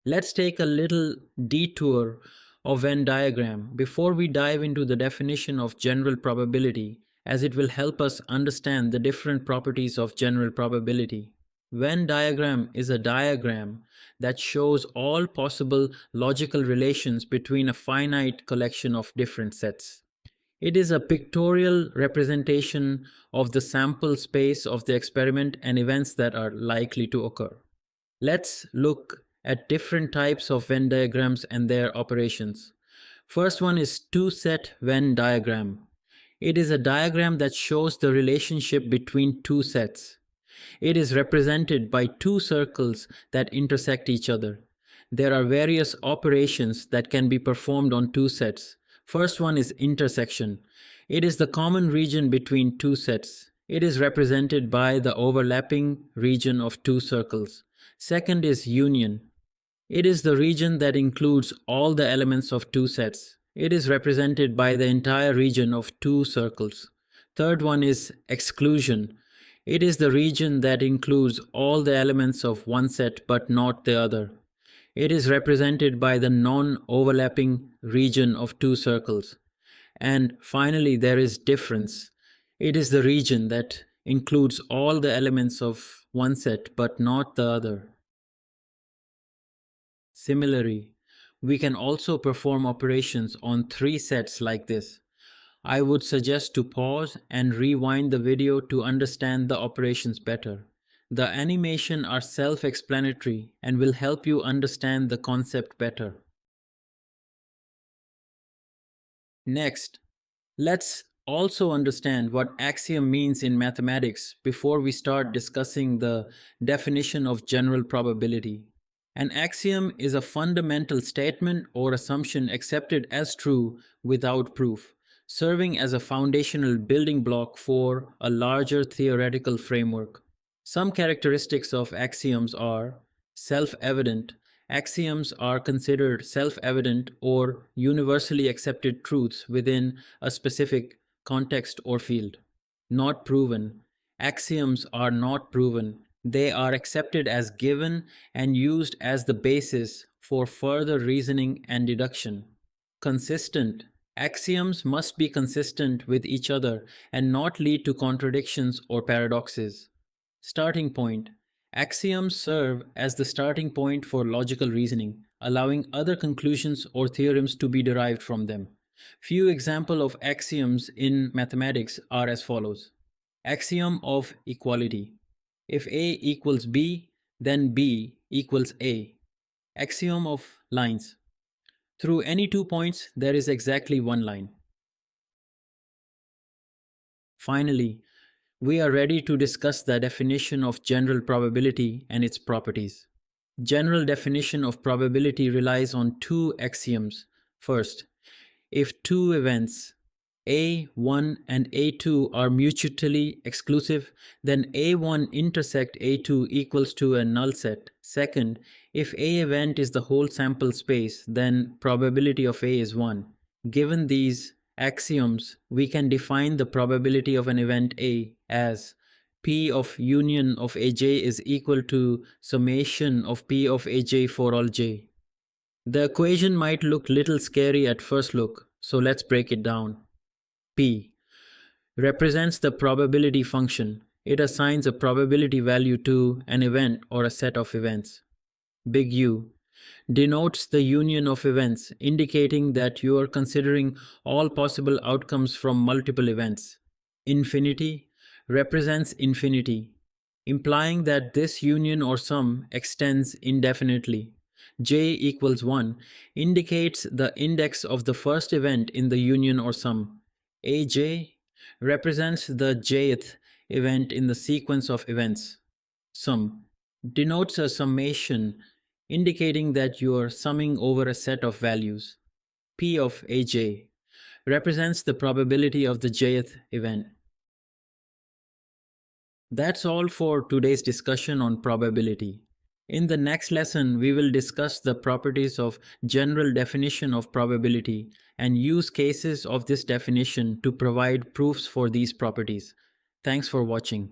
Let's take a little detour of Venn diagram before we dive into the definition of general probability, as it will help us understand the different properties of general probability. Venn diagram is a diagram that shows all possible logical relations between a finite collection of different sets. It is a pictorial representation of the sample space of the experiment and events that are likely to occur. Let's look at different types of Venn diagrams and their operations. First one is two-set Venn diagram. It is a diagram that shows the relationship between two sets. It is represented by two circles that intersect each other. There are various operations that can be performed on two sets. First one is intersection. It is the common region between two sets. It is represented by the overlapping region of two circles. Second is union. It is the region that includes all the elements of two sets. It is represented by the entire region of two circles. Third one is exclusion. It is the region that includes all the elements of one set but not the other. It is represented by the non-overlapping region of two circles. And finally, there is difference. It is the region that includes all the elements of one set but not the other. Similarly, we can also perform operations on three sets like this. I would suggest to pause and rewind the video to understand the operations better. The animation are self-explanatory and will help you understand the concept better. Next, let's also understand what axiom means in mathematics before we start discussing the definition of general probability. An axiom is a fundamental statement or assumption accepted as true without proof, serving as a foundational building block for a larger theoretical framework. Some characteristics of axioms are self-evident. Axioms are considered self-evident or universally accepted truths within a specific context or field. Not proven. Axioms are not proven. They are accepted as given and used as the basis for further reasoning and deduction. Consistent. Axioms must be consistent with each other and not lead to contradictions or paradoxes. Starting point. Axioms serve as the starting point for logical reasoning, allowing other conclusions or theorems to be derived from them. Few examples of axioms in mathematics are as follows. Axiom of equality. If A equals B, then B equals A. Axiom of lines. Through any 2 points, there is exactly one line. Finally, we are ready to discuss the definition of general probability and its properties. General definition of probability relies on two axioms. First, if two events A1 and A2 are mutually exclusive, then A1 intersect A2 equals to a null set. Second, if A event is the whole sample space, then probability of A is 1. Given these axioms, we can define the probability of an event A as P of union of Aj is equal to summation of P of Aj for all j. The equation might look little scary at first look, so let's break it down. P represents the probability function. It assigns a probability value to an event or a set of events. Big U denotes the union of events, indicating that you are considering all possible outcomes from multiple events. Infinity represents infinity, implying that this union or sum extends indefinitely. J equals 1 indicates the index of the first event in the union or sum. Aj represents the jth event in the sequence of events. Sum denotes a summation, indicating that you are summing over a set of values. P of Aj represents the probability of the jth event. That's all for today's discussion on probability. In the next lesson, we will discuss the properties of general definition of probability and use cases of this definition to provide proofs for these properties. Thanks for watching.